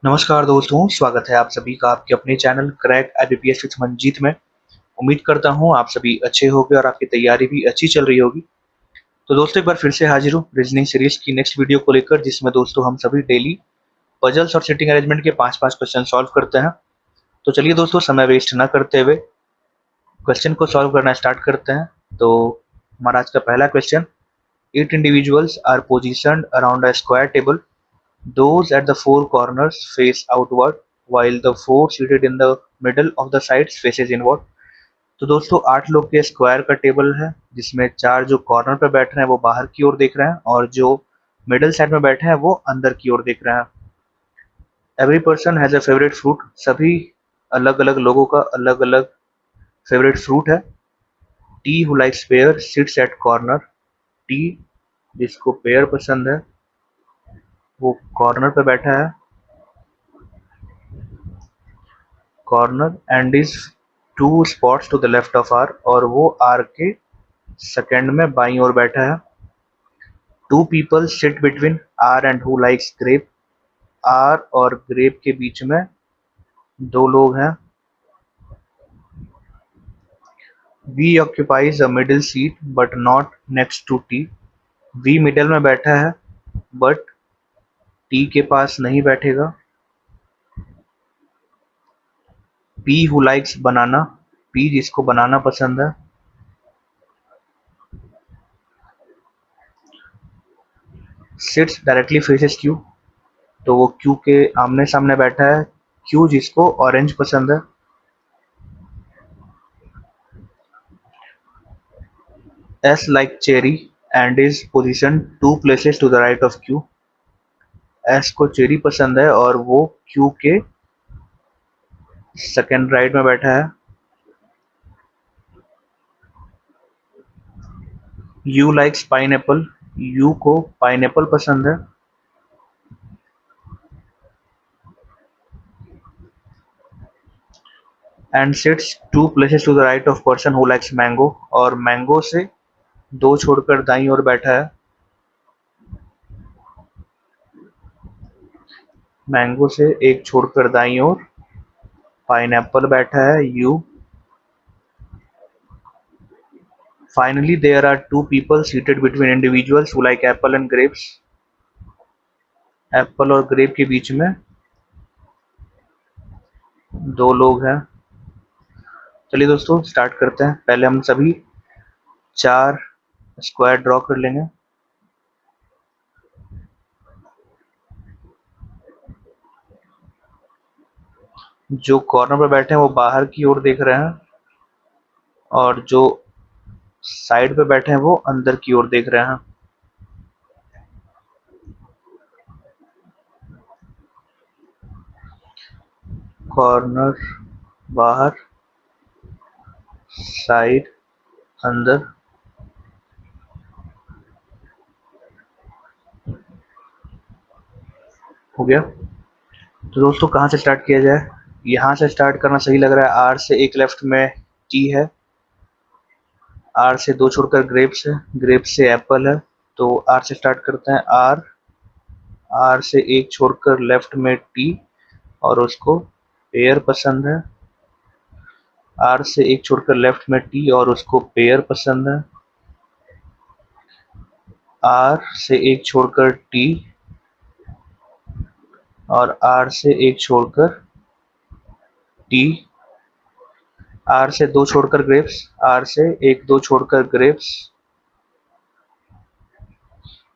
नमस्कार दोस्तों, स्वागत है आप सभी का आपके अपने channel crack IBPS with Manjeet में। उम्मीद करता हूँ आप सभी अच्छे होंगे और आपकी तैयारी भी अच्छी चल रही होगी। तो दोस्तों एक बार फिर से हाजिर हूँ रीजनिंग सीरीज की नेक्स्ट वीडियो को लेकर, जिसमें दोस्तों हम सभी डेली पजल्स और सिटिंग अरेंजमेंट के 5-5 क्वेश्चन सॉल्व करते हैं। तो चलिए दोस्तों, समय वेस्ट ना करते हुए क्वेश्चन को सॉल्व करना स्टार्ट करते हैं। तो हमारा आज का पहला question, 8 individuals are positioned around a square table. Those at the four corners face outward, while the four seated in the middle of the sides faces inward. तो दोस्तों 8 लोग के स्क्वायर का टेबल है, जिसमें 4 जो कॉर्नर पर बैठ रहे हैं वो बाहर की ओर देख रहे हैं, और जो मिडल साइड में बैठे हैं वो अंदर की ओर देख रहे हैं। Every person has a favourite fruit. सभी अलग अलग लोगों का अलग अलग फेवरेट फ्रूट है। T who likes pear sits at corner. T जिसको पेयर पसंद है वो कॉर्नर पे बैठा है, corner, and is 2 spots to the left of R, और वो आर के सेकंड में बाईं ओर बैठा है। 2 people sit between R and who likes grape. R और ग्रेप के बीच में 2 लोग हैं। V occupies a middle seat but not next to T. V middle में बैठा है बट टी के पास नहीं बैठेगा। P who likes banana. P जिसको बनाना पसंद है। सिट्स डायरेक्टली फेसेस क्यू, तो वो क्यू के आमने सामने बैठा है। क्यू जिसको ऑरेंज पसंद है। S like cherry and is position 2 places to the right of Q. S को चेरी पसंद है और वो क्यू के सेकंड राइट में बैठा है। U likes pineapple. यू को पाइनएप्पल पसंद है। And sits 2 places to the right of person who likes mango, और मैंगो से 2 छोड़कर दाईं ओर बैठा है। मैंगो से 1 छोड़कर दाईं ओर पाइनएप्पल बैठा है, you. Finally, there are 2 people seated between individuals who like apple and grapes. Apple और ग्रेप के बीच में 2 लोग हैं। चलिए दोस्तों स्टार्ट करते हैं। पहले हम सभी 4 स्क्वायर ड्रॉ कर लेंगे। जो कॉर्नर पर बैठे हैं वो बाहर की ओर देख रहे हैं, और जो साइड पे बैठे हैं वो अंदर की ओर देख रहे हैं। कॉर्नर बाहर, साइड अंदर। हो गया। तो दोस्तों कहाँ से स्टार्ट किया जाए? यहाँ से स्टार्ट करना सही लग रहा है। आर से 1 लेफ्ट में टी है। आर से 2 छोड़कर ग्रेप्स है। ग्रेप्स से एप्पल है, तो आर से स्टार्ट करते हैं। आर, आर से 1 छोड़कर लेफ्ट में टी, और उसको पेयर पसंद है। आर से 1 छोड़कर लेफ्ट में टी और उसको पेयर पसंद है। आर से 1 छोड़कर टी और आर से 1 छोड़कर टी। आर से 2 छोड़कर ग्रेप्स। आर से 1 2 छोड़कर ग्रेप्स।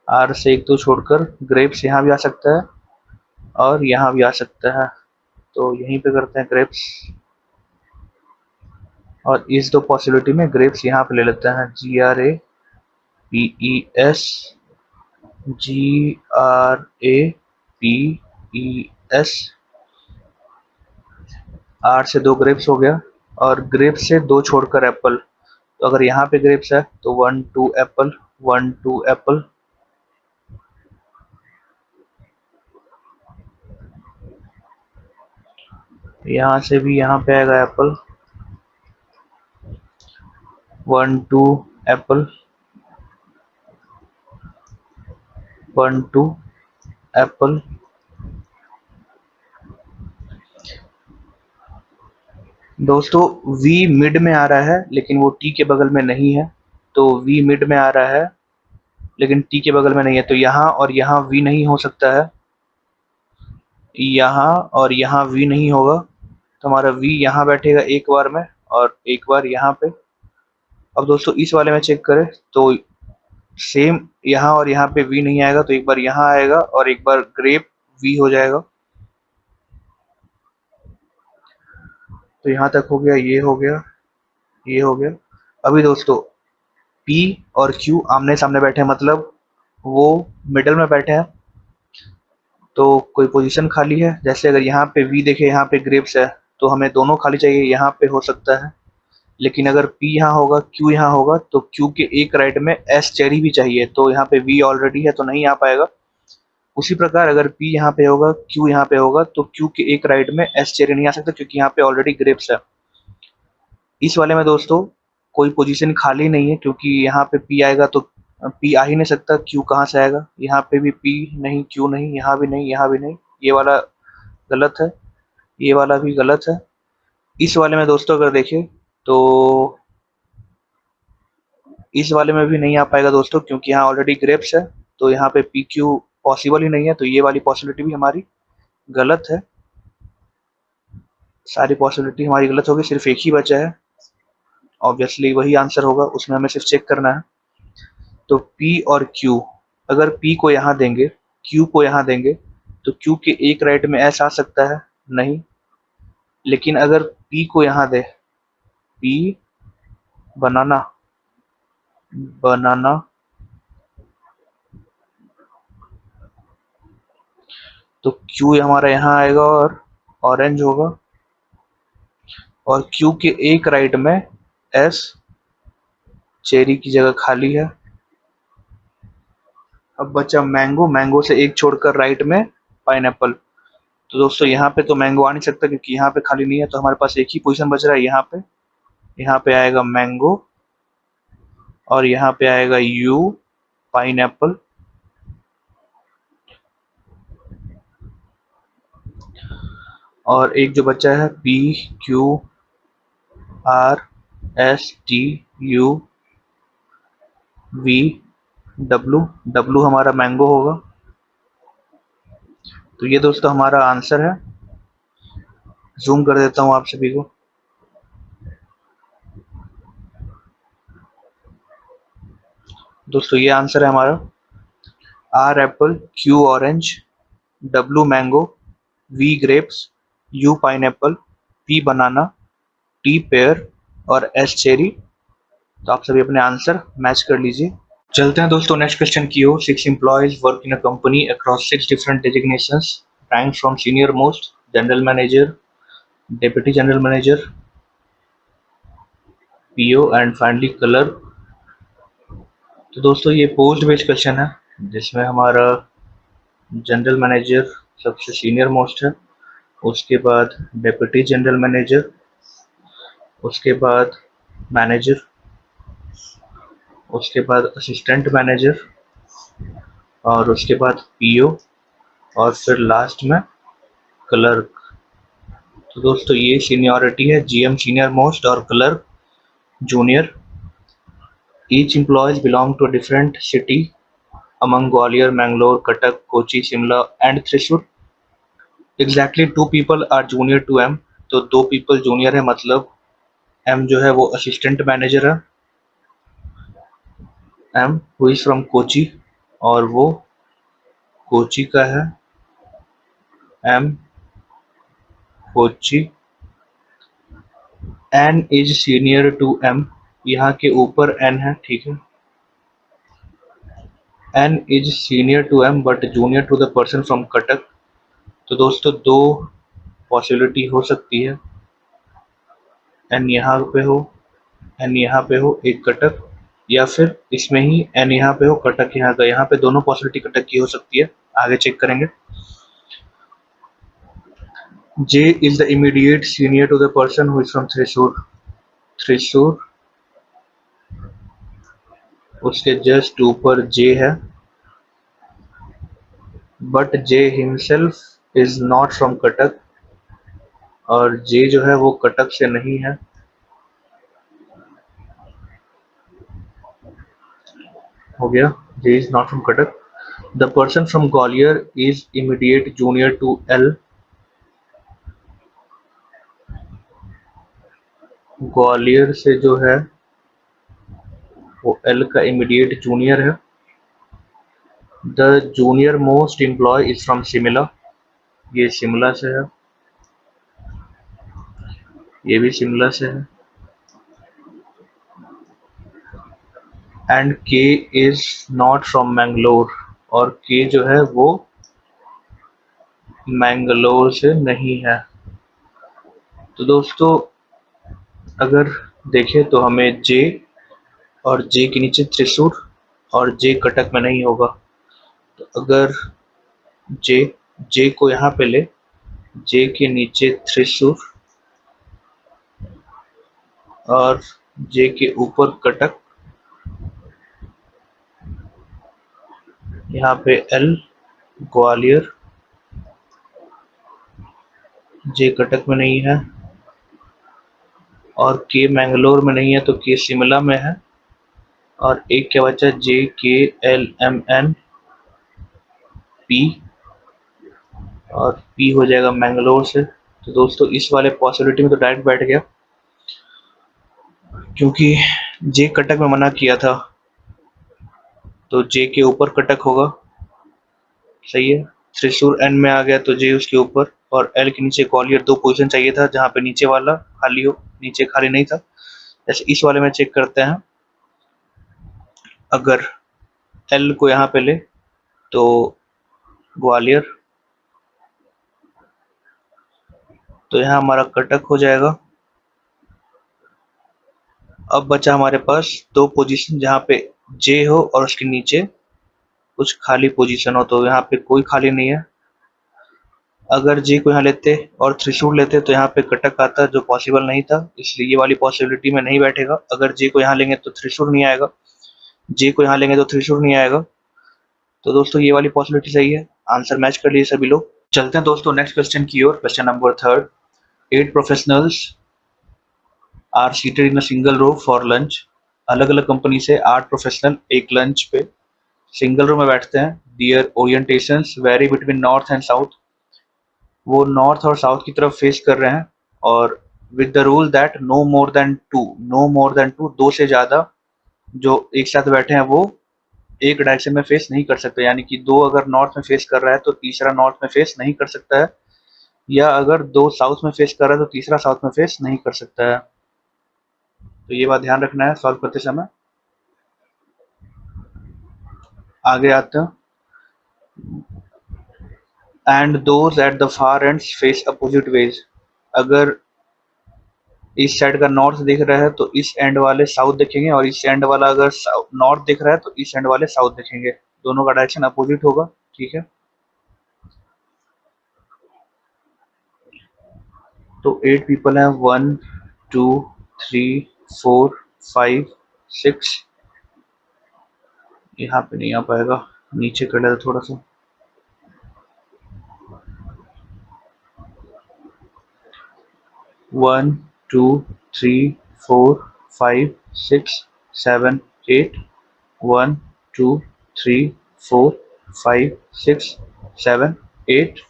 आर से 1 2 छोड़कर ग्रेप्स यहाँ भी आ सकता है और यहाँ भी आ सकता है, तो यहीं पे करते हैं ग्रेप्स। और इस 2 पॉसिबिलिटी में ग्रेप्स यहाँ पे ले लेते हैं। GRAPES, GRAPES। आर से 2 ग्रेप्स हो गया, और ग्रेप्स से 2 छोड़कर एप्पल। तो अगर यहाँ पे ग्रेप्स है तो 1 2 एप्पल, 1 2 एप्पल। यहाँ से भी यहाँ पे आएगा एप्पल, 1 2 एप्पल, 1 2 एप्पल। दोस्तों V मिड में आ रहा है लेकिन वो T के बगल में नहीं है, तो V मिड में आ रहा है लेकिन T के बगल में नहीं है, तो यहाँ और यहाँ V नहीं हो सकता है, यहाँ और यहाँ V नहीं होगा, तो हमारा V यहाँ बैठेगा एक बार में और एक बार यहाँ पे। अब दोस्तों इस वाले में चेक करें तो सेम यहाँ और यहाँ पे V नहीं आएगा, तो एक बार यहाँ आएगा और एक बार ग्रेप V हो जाएगा। तो यहाँ तक हो गया, ये हो गया, ये हो गया। अभी दोस्तों P और Q आमने सामने बैठे हैं, मतलब वो मिडल में बैठे हैं, तो कोई पोजीशन खाली है। जैसे अगर यहाँ पे V देखे, यहाँ पे ग्रेप्स है, तो हमें दोनों खाली चाहिए, यहाँ पे हो सकता है। लेकिन अगर P यहाँ होगा, Q यहाँ होगा, तो Q के एक राइट में S चेरी भी चाहिए, तो यहाँ पे V ऑलरेडी है तो नहीं आ पाएगा। उसी प्रकार अगर P यहाँ पे होगा, Q यहाँ पे होगा, तो Q के एक राइट में S चेरी नहीं आ सकता क्योंकि यहाँ पे ऑलरेडी ग्रेप्स है। इस वाले में दोस्तों कोई पोजीशन खाली नहीं है क्योंकि यहाँ पे P आएगा तो P आ ही नहीं सकता, Q कहाँ से आएगा। यहाँ पे भी P नहीं, Q नहीं, यहाँ भी नहीं, यहाँ भी नहीं। ये वाला गलत है, ये वाला भी गलत है। इस वाले में दोस्तों अगर देखें तो इस वाले में भी नहीं आ पाएगा दोस्तों क्योंकि यहाँ ऑलरेडी ग्रेप्स है, तो यहाँ पे पी क्यू पॉसिबल ही नहीं है, तो ये वाली पॉसिबिलिटी भी हमारी गलत है। सारी पॉसिबिलिटी हमारी गलत होगी, सिर्फ एक ही बचा है, ऑब्वियसली वही आंसर होगा, उसमें हमें सिर्फ चेक करना है। तो P और Q, अगर P को यहाँ देंगे, Q को यहाँ देंगे, तो Q के एक राइट में S आ सकता है, नहीं। लेकिन अगर P को यहाँ दे, P बनाना, बनाना, तो Q हमारा यहाँ आएगा और ऑरेंज होगा, और Q के एक राइट में S चेरी की जगह खाली है। अब बचा मैंगो, मैंगो से एक छोड़कर राइट में पाइनएप्पल। तो दोस्तों यहाँ पे तो मैंगो आ नहीं सकता क्योंकि यहाँ पे खाली नहीं है, तो हमारे पास एक ही पोजीशन बच रहा है यहाँ पे। यहाँ पे आएगा मैंगो और यहाँ पे आएगा U पाइनएप्पल। और एक जो बचा है P Q R S T U V W, W हमारा मैंगो होगा। तो ये दोस्तों हमारा आंसर है। जूम कर देता हूँ आप सभी को। दोस्तों ये आंसर है हमारा, R Apple, Q orange, W mango, V grapes, U pineapple, P बनाना, T पेयर और S चेरी। तो आप सभी अपने आंसर मैच कर लीजिए। चलते हैं दोस्तों नेक्स्ट क्वेश्चन की ओर। 6 employees work in a company across 6 different designations, rank from senior most, general manager, deputy general manager, PO and finally clerk. तो दोस्तों ये पोस्ट बेस्ड क्वेश्चन है जिसमें हमारा जनरल मैनेजर सबसे सीनियर मोस्ट है, उसके बाद डेप्यूटी जनरल मैनेजर, उसके बाद मैनेजर, उसके बाद असिस्टेंट मैनेजर और उसके बाद पीओ और फिर लास्ट में क्लर्क। तो दोस्तों ये सीनियरिटी है, जीएम सीनियर मोस्ट और clerk junior. Each employees belong to a different city among Gwalior, Mangalore, Cuttack, Kochi, Shimla and Thrissur. Exactly 2 people are junior to M. तो 2 people जूनियर है, मतलब M जो है वो असिस्टेंट मैनेजर है, M who is from Kochi और वो कोची का है, M Kochi. N is senior to M, यहाँ के ऊपर N है, ठीक है। N is senior to M but junior to the person from Cuttack। तो दोस्तों दो पॉसिबिलिटी हो सकती है, N यहाँ पे हो, N यहाँ पे हो एक कटक, या फिर इसमें ही N यहाँ पे हो कटक यहाँ का। यहाँ पे दोनों पॉसिबिलिटी कटक की हो सकती है, आगे चेक करेंगे। J is the immediate senior to the person who is from Thrissur। Thrissur, उसके जस्ट ऊपर J है, but J himself is not from Cuttack। और जे जो है वो कटक से नहीं है। हो गया, J is not from Cuttack. The person from Gwalior is immediate junior to L. Gwalior से जो है वो एल का इमीडिएट जूनियर है। The junior most employ is from Shimla. ये शिमला से है। ये भी शिमला से है। एंड के इज नॉट फ्रॉम मैंगलोर। और के जो है वो मैंगलोर से नहीं है। तो दोस्तों अगर देखें तो हमें जे और जे के नीचे त्रिशूर और जे कटक में नहीं होगा। तो अगर जे जे को यहाँ पे ले, जे के नीचे त्रिशूर और जे के ऊपर कटक, यहाँ पे एल ग्वालियर, जे कटक में नहीं है और के मैंगलोर में नहीं है तो के शिमला में है। और एक क्या बचा, जे के एल एम एन पी, और पी हो जाएगा मैंगलोर से। तो दोस्तों इस वाले पॉसिबिलिटी में तो डायरेक्ट बैठ गया, क्योंकि जे कटक में मना किया था तो जे के ऊपर कटक होगा। सही है। त्रिशूर एन में आ गया तो जे उसके ऊपर, और एल के नीचे ग्वालियर। दो पोजीशन चाहिए था जहाँ पे नीचे वाला खाली हो, नीचे खाली नहीं था। जैसे इस वाले में चेक करते हैं, अगर एल को यहाँ पे ले तो ग्वालियर, तो यहाँ हमारा कटक हो जाएगा। अब बचा हमारे पास दो पोजीशन जहाँ पे जे हो और उसके नीचे कुछ खाली पोजीशन हो। तो यहाँ पे कोई खाली नहीं है। अगर जे को यहाँ लेते और त्रिशूल लेते तो यहाँ पे कटक आता, जो पॉसिबल नहीं था, इसलिए ये वाली पॉसिबिलिटी में नहीं बैठेगा। अगर जे को यहाँ लेंगे तो त्रिशूल नहीं आएगा, जे को यहाँ लेंगे तो त्रिशूल नहीं आएगा। तो दोस्तों ये वाली पॉसिबिलिटी सही है। आंसर मैच कर लिए सभी लोग। चलते हैं दोस्तों नेक्स्ट क्वेश्चन की ओर। Question number third. 8 professionals are seated in a single row for lunch. अलग अलग कंपनी से 8 प्रोफेशनल एक लंच पे सिंगल रो में बैठते हैं। Their orientations vary between north and south. वो नॉर्थ और साउथ की तरफ फेस कर रहे हैं, और with the rule that no more than two, दो से ज्यादा जो एक साथ बैठे हैं वो एक डायरेक्शन में फेस नहीं कर सकते। यानी कि दो अगर नॉर्थ में फेस कर रहा है तो तीसरा नॉर्थ में फेस नहीं कर सकता है, या अगर दो साउथ में फेस कर रहा है तो तीसरा साउथ में फेस नहीं कर सकता है। तो ये बात ध्यान रखना है सॉल्व करते समय। आगे आते हैं। And those at the far ends face opposite ways. अगर इस साइड का नॉर्थ दिख रहा है तो इस एंड वाले साउथ देखेंगे, और इस एंड वाला अगर नॉर्थ दिख रहा है तो इस एंड वाले साउथ देखेंगे। दोनों का डायरेक्शन अपोजिट होगा। ठीक है। तो 8 पीपल हैं, 1 2 3 4 5 6। यहाँ पे नहीं आ पाएगा, नीचे कर लेता थोड़ा सा। 1 2 3 4 5 6 7 8। 1 2 3 4 5 6 7 8।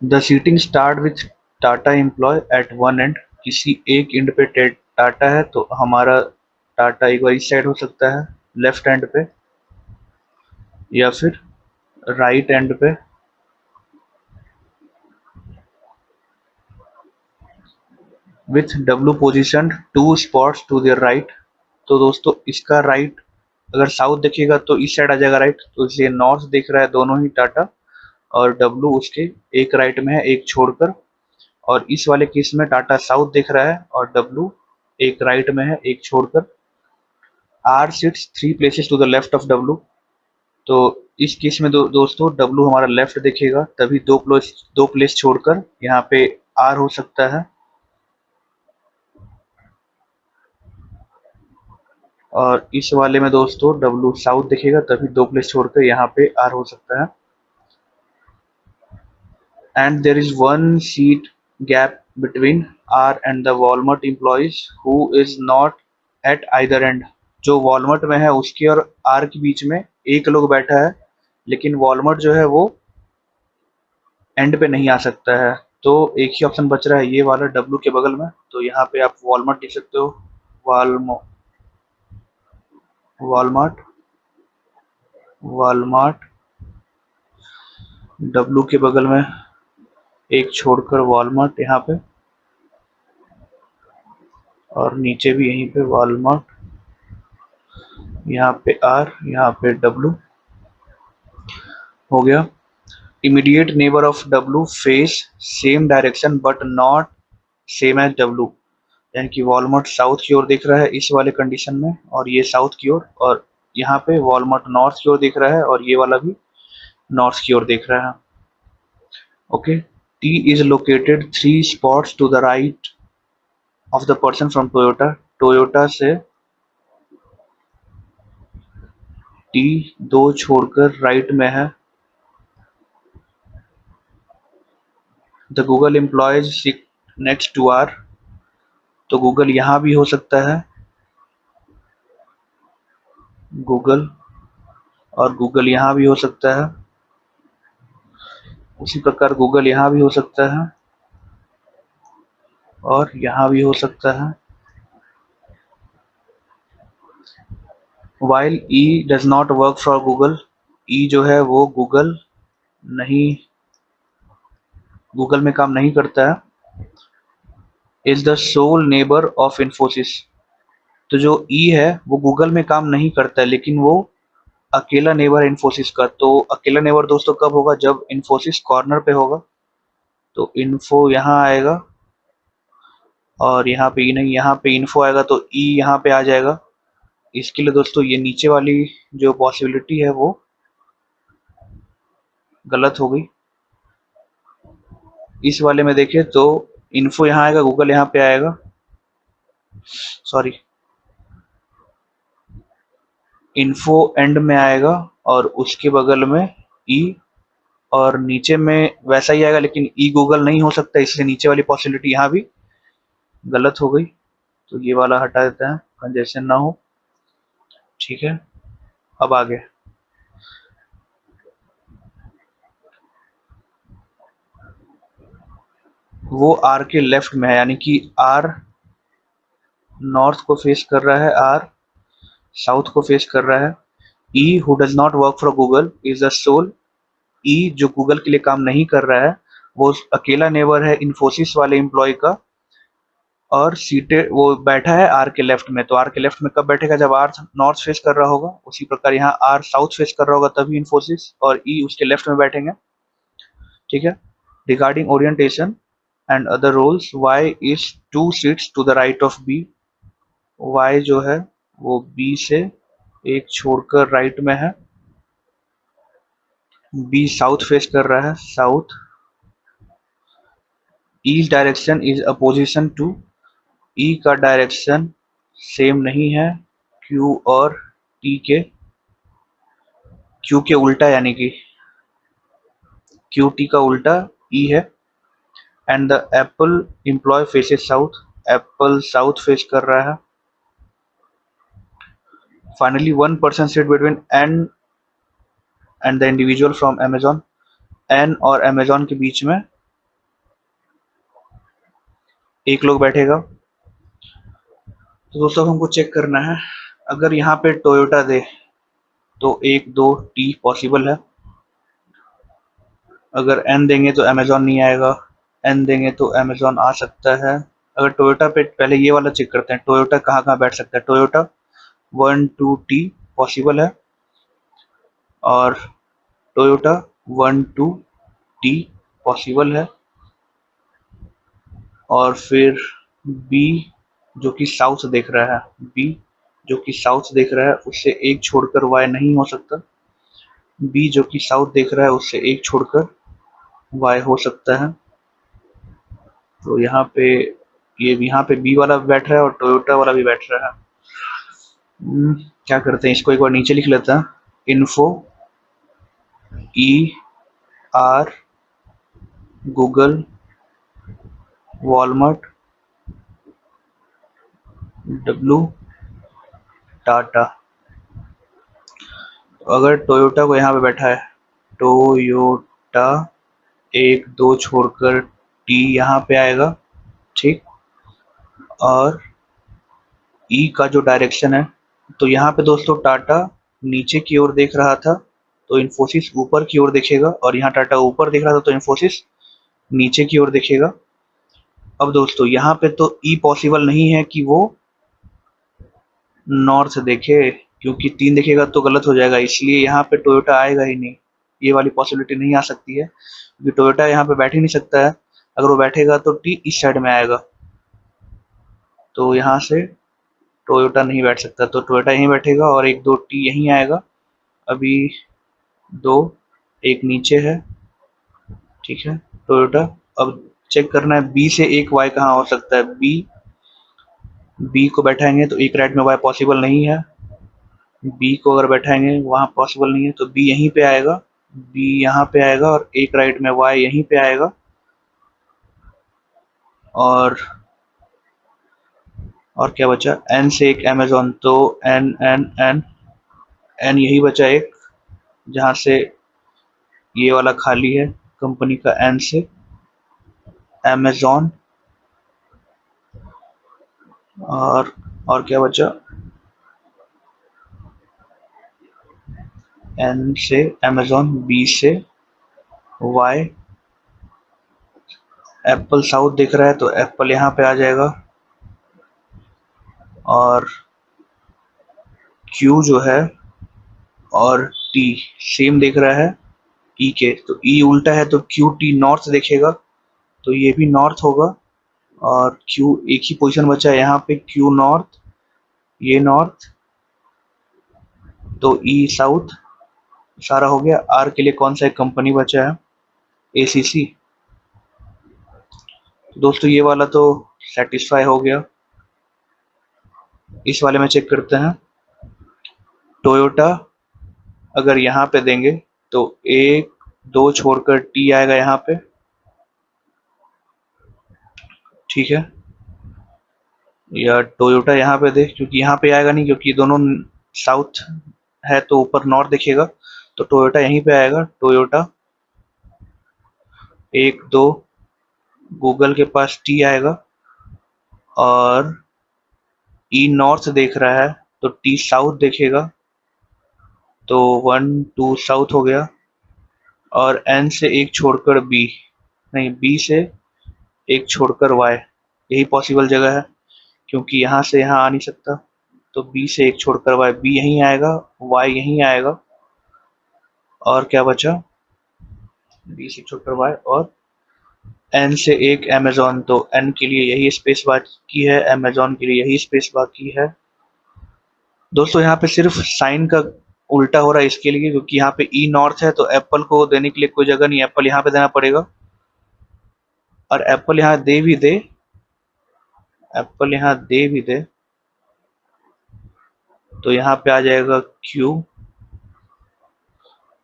The seating start with Tata employ at one end. किसी एक एंड पे टाटा है तो हमारा टाटा एक बार इस साइड हो सकता है लेफ्ट एंड पे, या फिर राइट एंड पे। With W position 2 spots to their right. तो दोस्तों इसका राइट अगर साउथ देखेगा तो इस साइड आ जाएगा राइट, तो इसलिए नॉर्थ देख रहा है दोनों ही टाटा, और डब्लू उसके एक राइट में है एक छोड़कर। और इस वाले केस में टाटा साउथ दिख रहा है और डब्लू एक राइट में है एक छोड़कर। R sits 3 places to the left of W. तो इस केस में दोस्तों डब्लू हमारा लेफ्ट देखेगा, तभी दो प्लेस छोड़कर यहाँ पे आर हो सकता है। और इस वाले में दोस्तों डब्लू साउथ दिखेगा, तभी दो प्लेस छोड़कर यहाँ पे आर हो सकता है। and there is one seat gap between R and the Walmart employees who is not at either end. जो वॉलमार्ट में है उसके और आर के बीच में एक लोग बैठा है, लेकिन वॉलमार्ट जो है वो एंड पे नहीं आ सकता है। तो एक ही ऑप्शन बच रहा है ये वाला डब्ल्यू के बगल में। तो यहाँ पे आप वॉलमार्ट लिख सकते हो, वॉलमार्ट वॉलमार्ट डब्ल्यू के बगल में एक छोड़कर वॉलमार्ट यहाँ पे, और नीचे भी यहीं पे वॉलमार्ट, यहाँ पे आर, यहाँ पे डब्ल्यू हो गया। Immediate neighbour of W face same direction but not same as W, यानी कि वॉलमार्ट साउथ की ओर देख रहा है इस वाले कंडीशन में, और ये साउथ की ओर, और यहाँ पे वॉलमार्ट नॉर्थ की ओर देख रहा है और ये वाला भी नॉर्थ की ओर देख रहा है। Okay, T is located 3 spots to the right of the person from Toyota. Toyota से टी 2 छोड़कर राइट में है। The Google employees sit next to R, तो गूगल यहाँ भी हो सकता है, गूगल, और गूगल यहाँ भी हो सकता है। उसी प्रकार गूगल यहाँ भी हो सकता है और यहाँ भी हो सकता है। While E does not work for Google, E जो है वो गूगल में काम नहीं करता है। Is the sole neighbor of Infosys, तो जो E है वो गूगल में काम नहीं करता है, लेकिन वो अकेला नेबर है इन्फोसिस का। तो अकेला नेबर दोस्तों कब होगा, जब इन्फोसिस कॉर्नर पे होगा। तो इन्फो यहाँ आएगा और यहाँ पे ई नहीं, यहाँ पे इन्फो आएगा तो ई यहाँ पे आ जाएगा। इसके लिए दोस्तों ये नीचे वाली जो पॉसिबिलिटी है वो गलत हो गई। इस वाले में देखें तो इन्फो यहाँ आएगा, गूगल यहाँ पे आएगा, सॉरी, इन्फो एंड में आएगा और उसके बगल में ई, और नीचे में वैसा ही आएगा लेकिन ई गूगल नहीं हो सकता, इसलिए नीचे वाली पॉसिबिलिटी यहाँ भी गलत हो गई। तो ये वाला हटा देते हैं, कंजेशन ना हो। ठीक है, अब आगे वो आर के लेफ्ट में है, यानी कि आर नॉर्थ को फेस कर रहा है, आर साउथ को फेस कर रहा है। E who does not work for Google is the sole, E जो गूगल के लिए काम नहीं कर रहा है वो अकेला नेबर है इन्फोसिस वाले एम्प्लॉय का, और सीटेड वो बैठा है आर के लेफ्ट में। तो आर के लेफ्ट में कब बैठेगा, जब आर नॉर्थ फेस कर रहा होगा। उसी प्रकार यहाँ आर साउथ फेस कर रहा होगा तभी इन्फोसिस और ई उसके लेफ्ट में बैठेंगे। ठीक है, regarding orientation and other roles, Y is 2 seats to the right of B. Y जो है वो बी से एक छोड़कर राइट में है। बी साउथ फेस कर रहा है, south. Each direction is opposition to, E का डायरेक्शन सेम नहीं है क्यू और टी के, क्यू के उल्टा, यानी कि क्यू टी का उल्टा ई है। And the Apple employ faces south, Apple south face कर रहा है। Finally 1 person seat between N and the individual from Amazon, N और अमेजॉन के बीच में एक लोग बैठेगा। तो दोस्तों हमको चेक करना है, अगर यहाँ पे टोयोटा दे तो 1 2 टी पॉसिबल है, अगर एन देंगे तो अमेजॉन नहीं आएगा, एन देंगे तो अमेजॉन आ सकता है। अगर टोयोटा पे पहले ये वाला चेक करते हैं, टोयोटा कहाँ कहाँ बैठ सकता है। टोयोटा 1 2 टी पॉसिबल है, और टोयोटा 1 2 टी पॉसिबल है, और फिर बी जो कि साउथ देख रहा है, बी जो कि साउथ देख रहा है उससे एक छोड़कर वाई नहीं हो सकता। बी जो कि साउथ देख रहा है उससे एक छोड़कर वाई हो सकता है। तो यहाँ पे यहाँ पे बी वाला बैठ रहा है और टोयोटा वाला भी बैठ रहा है। क्या करते हैं, इसको एक बार नीचे लिख लेते हैं। Info E R Google, Walmart, W, Tata. अगर टोयोटा को यहाँ पे बैठा है, टोयोटा, एक दो छोड़कर टी यहाँ पे आएगा, ठीक। और ई का जो डायरेक्शन है, तो यहाँ पे दोस्तों टाटा नीचे की ओर देख रहा था, तो इन्फोसिस ऊपर की ओर देखेगा, और यहाँ टाटा ऊपर देख रहा था तो इन्फोसिस नीचे की ओर देखेगा। अब दोस्तों यहाँ पे तो ई पॉसिबल नहीं है कि वो नॉर्थ देखे, क्योंकि 3 देखेगा तो गलत हो जाएगा, इसलिए यहाँ पे टोयोटा आएगा ही नहीं। ये वाली पॉसिबिलिटी नहीं आ सकती है, क्योंकि टोयोटा यहाँ पे बैठ ही नहीं सकता है। अगर वो बैठेगा तो टी इस साइड में आएगा, तो यहाँ से टोयोटा नहीं बैठ सकता, तो टोयोटा यहीं बैठेगा और एक दो टी यहीं आएगा। अभी दो, एक नीचे है, ठीक है, टोयोटा। अब चेक करना है बी से एक वाई कहाँ हो सकता है। बी, बी को बैठाएंगे तो एक राइट में वाई पॉसिबल नहीं है। बी को अगर बैठाएंगे वहाँ पॉसिबल नहीं है, तो बी यहीं पे आएगा, बी यहाँ पे आएगा, और एक राइट में वाई यहीं पे आएगा। और क्या बचा, एन से एक अमेजोन, तो एन एन एन एन यही बचा एक, जहाँ से ये वाला खाली है कंपनी का, एन से अमेजोन। और क्या बचा, एन से अमेजोन, बी से वाई। एप्पल साउथ दिख रहा है तो एप्पल यहाँ पे आ जाएगा, और क्यू जो है और टी सेम दिख रहा है ई के, तो ई उल्टा है तो क्यू टी नॉर्थ देखेगा, तो ये भी नॉर्थ होगा। और क्यू एक ही पोजीशन बचा है यहाँ पे, क्यू नॉर्थ, ये नॉर्थ, तो ई साउथ। सारा हो गया। आर के लिए कौन सा एक कंपनी बचा है, एसीसी। दोस्तों ये वाला तो सेटिस्फाई हो गया। इस वाले में चेक करते हैं, टोयोटा अगर यहाँ पे देंगे तो एक दो छोड़कर टी आएगा यहाँ पे, ठीक है। या टोयोटा यहाँ पे दे, क्योंकि यहाँ पे आएगा नहीं, क्योंकि दोनों साउथ है तो ऊपर नॉर्थ दिखेगा, तो टोयोटा यहीं पे आएगा, टोयोटा। एक दो, गूगल के पास टी आएगा, और ई नॉर्थ देख रहा है तो टी साउथ देखेगा, तो 1 2 साउथ हो गया। और एन से एक छोड़कर बी, नहीं, बी से एक छोड़कर वाई, यही पॉसिबल जगह है, क्योंकि यहाँ से यहाँ आ नहीं सकता, तो बी से एक छोड़कर वाई, बी यहीं आएगा, वाई यहीं आएगा। और क्या बचा, बी से छोड़कर वाई, और एन से एक अमेजोन, तो एन के लिए यही स्पेस बाकी है, अमेजोन के लिए यही स्पेस बाकी है। दोस्तों यहाँ पे सिर्फ साइन का उल्टा हो रहा है इसके लिए, क्योंकि यहाँ पे ई नॉर्थ है तो एप्पल को देने के लिए कोई जगह नहीं, एप्पल यहाँ पे देना पड़ेगा। और एप्पल यहाँ दे भी दे, एप्पल यहाँ दे भी दे, तो यहाँ पे आ जाएगा क्यू,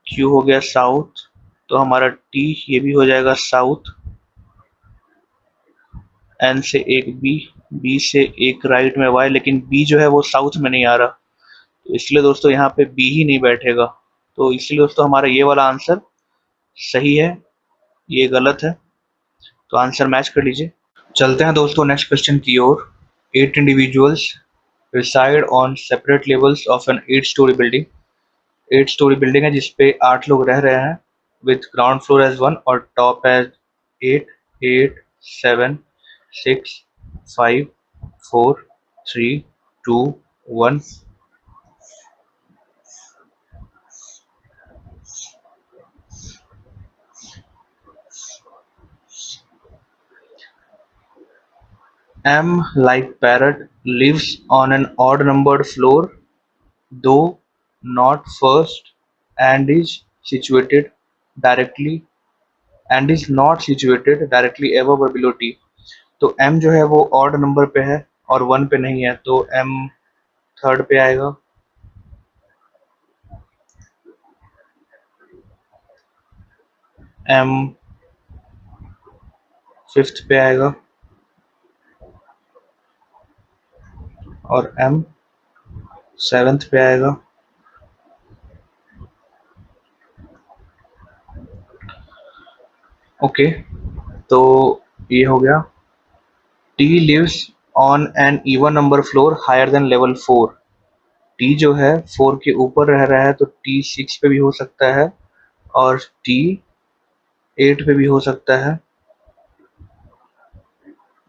क्यू हो गया साउथ, तो हमारा टी ये भी हो जाएगा साउथ। एन से एक बी, बी से एक राइट में वाई, लेकिन बी जो है वो साउथ में नहीं आ रहा, तो इसलिए दोस्तों यहाँ पे बी ही नहीं बैठेगा, तो इसलिए दोस्तों हमारा ये वाला आंसर सही है, ये गलत है, तो आंसर मैच कर लीजिए। चलते हैं दोस्तों नेक्स्ट क्वेश्चन की ओर। 8 individuals reside on separate levels of an 8 story building। 8 story building है जिसपे 8 लोग रह रहे हैं, with ground floor as 1 और top as 8 8 7 6 5 4 3 2 1। M, like parrot, lives on an odd numbered floor, though not first, and is situated directly and is not situated directly above or below T। तो M जो है वो odd number पे है और 1 पे नहीं है, तो M थर्ड पे आएगा। M 5th पे आएगा और M 7th पे आएगा। ओके, तो ये हो गया। T lives on an even number floor higher than level 4। T जो है 4 के ऊपर रह रहा है, तो T 6 पे भी हो सकता है और T 8 पे भी हो सकता है।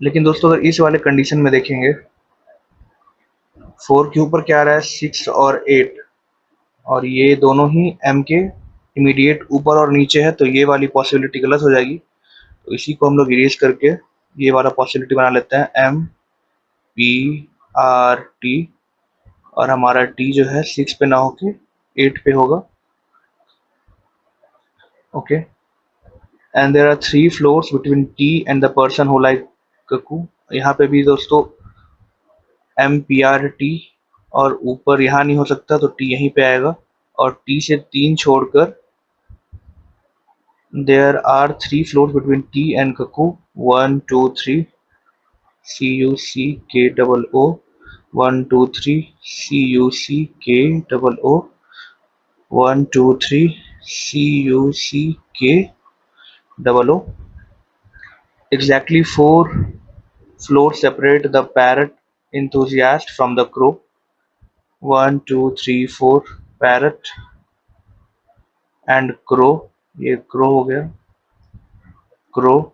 लेकिन दोस्तों अगर इस वाले कंडीशन में देखेंगे, 4 के ऊपर क्या आ रहा है, 6 और 8, और ये दोनों ही M के इमीडिएट ऊपर और नीचे है, तो ये वाली पॉसिबिलिटी गलत हो जाएगी। तो इसी को हम लोग इरेज करके ये वाला पॉसिबिलिटी बना लेते हैं, MPRT, और हमारा T जो है 6 पे ना होके 8 पे होगा। Okay, and there are 3 floors between T and the person who like cuckoo. यहाँ पे भी दोस्तों MPRT, और ऊपर यहाँ नहीं हो सकता तो T यहीं पे आएगा, और T से 3 छोड़कर there are 3 floors between T and Kaku, 1 2 3 CUCKOO, 1 2 3 CUCKOO, 1 2 3 CUCKOO. Exactly 4 floors separate the parrot enthusiast from the crow. 1 2 3 4 parrot and crow, ये crow हो गया, crow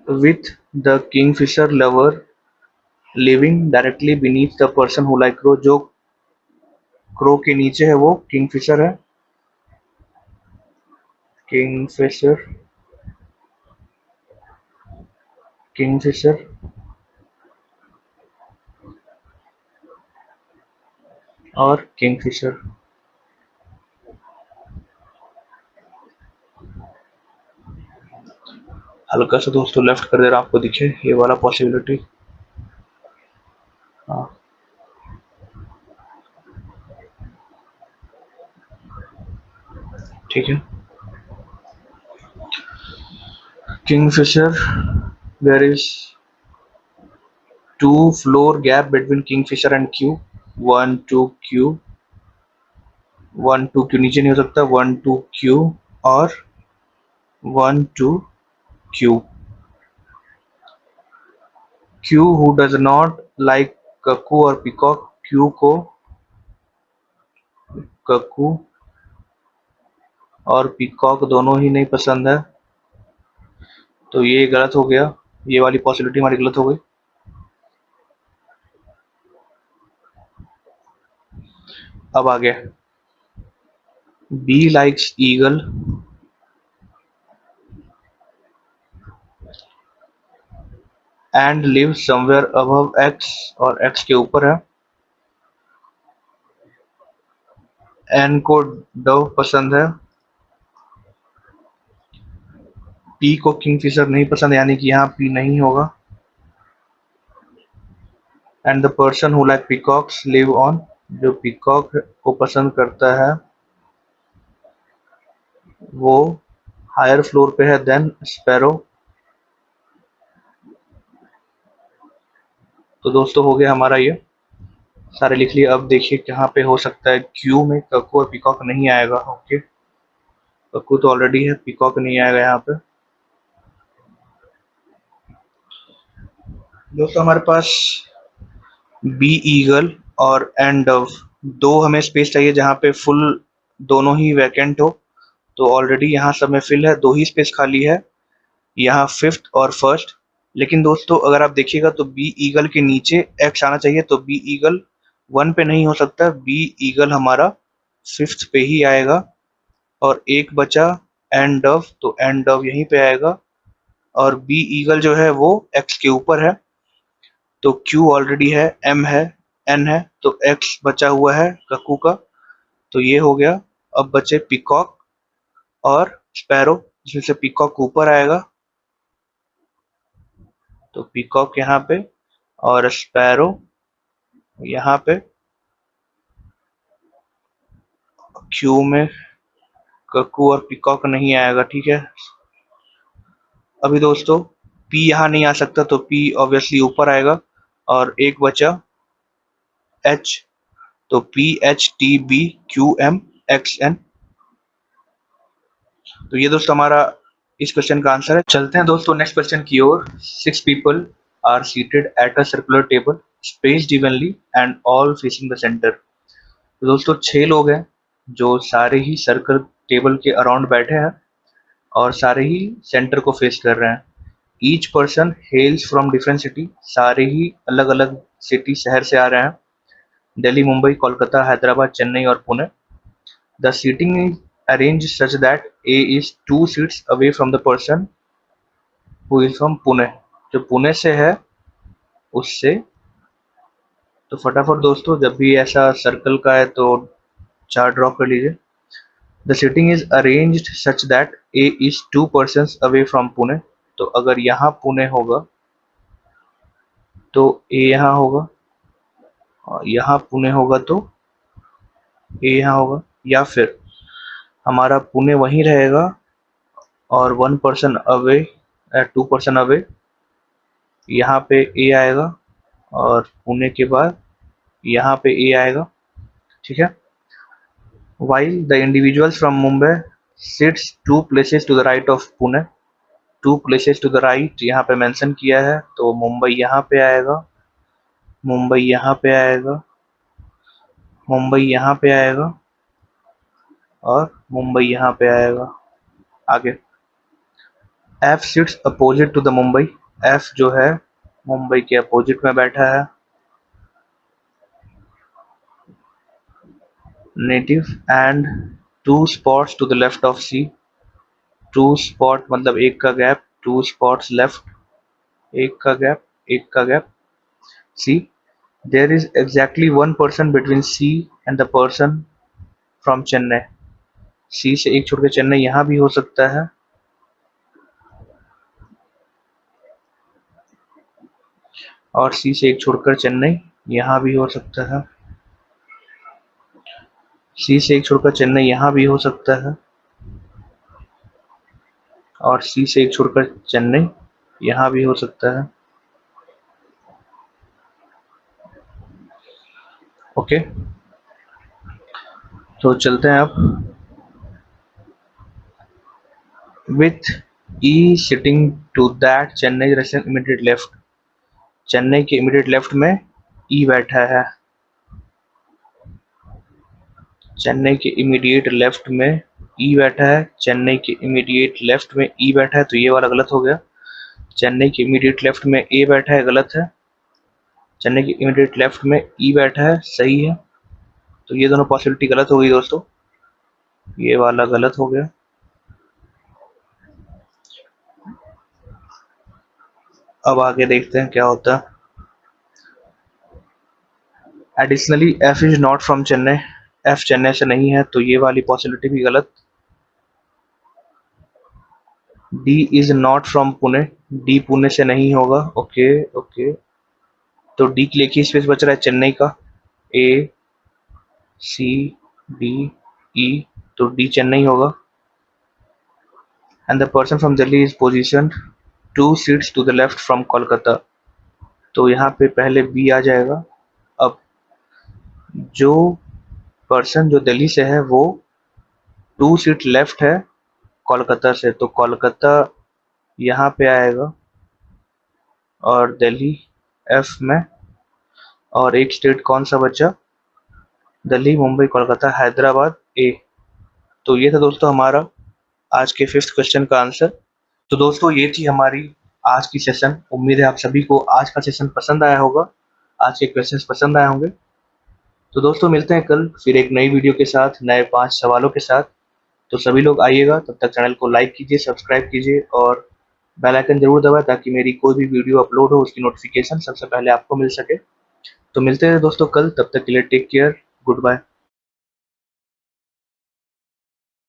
with the kingfisher lover living directly beneath the person who like crow। जो crow के नीचे है वो kingfisher है, kingfisher, kingfisher, और kingfisher। हल्का सा दोस्तों लेफ्ट कर दे रहा, आपको दिखे ये वाला पॉसिबिलिटी। हाँ, ठीक है। kingfisher, there is 2 floor gap between kingfisher and Q, 1 2 Q, 1 2 Q नीचे नहीं हो सकता, 1 2 Q और 1 2 Q। Q who does not like cuckoo और पीकॉक, Q को कक्कू और पीकॉक दोनों ही नहीं पसंद है, तो ये गलत हो गया, ये वाली पॉसिबिलिटी हमारी गलत हो गई। अब आ गया B likes eagle and lives somewhere above X, और X के ऊपर है। N को डव पसंद है, P को किंगफिशर नहीं पसंद, यानी कि यहाँ P नहीं होगा। And the person who like peacocks live on, जो पीकॉक को पसंद करता है वो हायर फ्लोर पे है देन स्पैरो। तो दोस्तों हो गया हमारा, ये सारे लिख लिए। अब देखिए कहाँ पे हो सकता है, क्यू में कक्कू और पीकॉक नहीं आएगा। ओके, कक्कू तो ऑलरेडी है, पीकॉक नहीं आएगा यहाँ पे। दोस्तों हमारे पास बी ईगल और एन डव, दो हमें स्पेस चाहिए जहाँ पे फुल दोनों ही वैकेंट हो, तो ऑलरेडी यहाँ सब में फिल है, 2 ही स्पेस खाली है, यहाँ 5th और 1st। लेकिन दोस्तों अगर आप देखिएगा तो बी ईगल के नीचे एक्स आना चाहिए, तो बी ईगल 1 पे नहीं हो सकता, बी ईगल हमारा 5th पे ही आएगा। और एक बचा एन डव, तो एन डव यहीं पे आएगा, और बी ईगल जो है वो एक्स के ऊपर है, तो क्यू ऑलरेडी है, एम है, एन है, तो एक्स बचा हुआ है कक्कू का, तो ये हो गया। अब बचे पीकॉक और स्पैरो, जिसमें से पीकॉक ऊपर आएगा, तो पीकॉक यहाँ पे और स्पैरो यहाँ पे, क्यू में कक्कू और पिकॉक नहीं आएगा, ठीक है। अभी दोस्तों पी यहाँ नहीं आ सकता, तो पी ऑब्वियसली ऊपर आएगा, और एक बचा एच, तो P H T B Q M X N. तो ये दोस्तों हमारा इस क्वेश्चन का आंसर है। चलते हैं दोस्तों नेक्स्ट क्वेश्चन की ओर। 6 people are seated at a circular table spaced evenly and all facing the centre. तो दोस्तों 6 लोग हैं जो सारे ही सर्कल टेबल के अराउंड बैठे हैं और सारे ही सेंटर को फेस कर रहे हैं। Each person हेल्स from different city, सारे ही अलग अलग सिटी शहर से आ रहे हैं। दिल्ली, मुंबई, कोलकाता, हैदराबाद, चेन्नई और Pune. The seating is arranged such that A is 2 seats away from the person who is from Pune। जो पुणे से है उससे। तो फटाफट दोस्तों जब भी ऐसा सर्कल का है तो चार ड्रॉ कर लीजिए। The seating is arranged such that A is 2 persons away from Pune। तो अगर यहाँ पुणे होगा तो A यहाँ होगा, और यहाँ पुणे होगा तो A यहाँ होगा, या फिर हमारा पुणे वहीं रहेगा और 1 person अवे, 2 person अवे यहाँ पे ए आएगा, और पुणे के बाद यहाँ पे ए आएगा, ठीक है। While the individuals from Mumbai sits 2 places to the right of Pune। 2 places to the right यहाँ पे मेंशन किया है, तो मुंबई यहाँ पे आएगा, मुंबई यहाँ पे आएगा, मुंबई यहाँ पे आएगा, और मुंबई यहाँ पे आएगा। आगे F sits opposite to the Mumbai. F जो है मुंबई के अपोजिट में बैठा है। Native and 2 spots to the left of C। 2 spot मतलब एक का गैप, 2 spots left, एक का गैप, एक का gap. C there is exactly 1 person between C and the person from Chennai. C से एक छोड़ के चेन्नई यहाँ भी हो सकता है, और C से एक छोड़कर चेन्नई यहाँ भी हो सकता है। C से एक छोड़कर चेन्नई यहाँ भी हो सकता है, और C से एक छोड़कर चेन्नई यहाँ भी हो सकता है। ओके, तो चलते हैं अब। With E sitting to that Chennai resident immediate left. Chennai के इमीडिएट लेफ्ट में E बैठा है। चेन्नई के इमीडिएट लेफ्ट में E बैठा है, चेन्नई के इमीडिएट लेफ्ट में E बैठा है, तो ये वाला गलत हो गया। चेन्नई के इमीडिएट लेफ्ट में A बैठा है, गलत है। चेन्नई के इमीडिएट लेफ्ट में E बैठा है, सही है। तो ये दोनों पॉसिबिलिटी गलत हो गई दोस्तों, ये वाला गलत हो गया। अब आगे देखते हैं क्या होता है। Additionally F is not from Chennai. F Chennai से नहीं है, तो ये वाली पॉसिबिलिटी भी गलत। D is not from Pune. D Pune से नहीं होगा। ओके ओके, तो D के लिए एक ही स्पेस बच रहा है चेन्नई का। A C D E, तो D चेन्नई होगा। And the person from Delhi is position 2 seats to the left from Kolkata. तो यहाँ पे पहले B आ जाएगा। अब जो पर्सन जो दिल्ली से है वो 2 सीट लेफ्ट है कोलकाता से, तो कोलकाता यहाँ पे आएगा और दिल्ली F में, और एक स्टेट कौन सा बचा, दिल्ली, मुंबई, कोलकाता, हैदराबाद A। तो ये था दोस्तों हमारा आज के 5th क्वेश्चन का आंसर। तो दोस्तों ये थी हमारी आज की सेशन। उम्मीद है आप सभी को आज का सेशन पसंद आया होगा, आज के क्वेश्चंस पसंद आए होंगे। तो दोस्तों मिलते हैं कल फिर एक नई वीडियो के साथ, नए 5 सवालों के साथ। तो सभी लोग आइएगा, तब तक चैनल को लाइक कीजिए, सब्सक्राइब कीजिए और बेल आइकन जरूर दबाएं ताकि मेरी कोई भी वीडियो अपलोड हो उसकी नोटिफिकेशन सबसे पहले आपको मिल सके। तो मिलते हैं दोस्तों कल, तब तक के लिए टेक केयर, गुड बाय।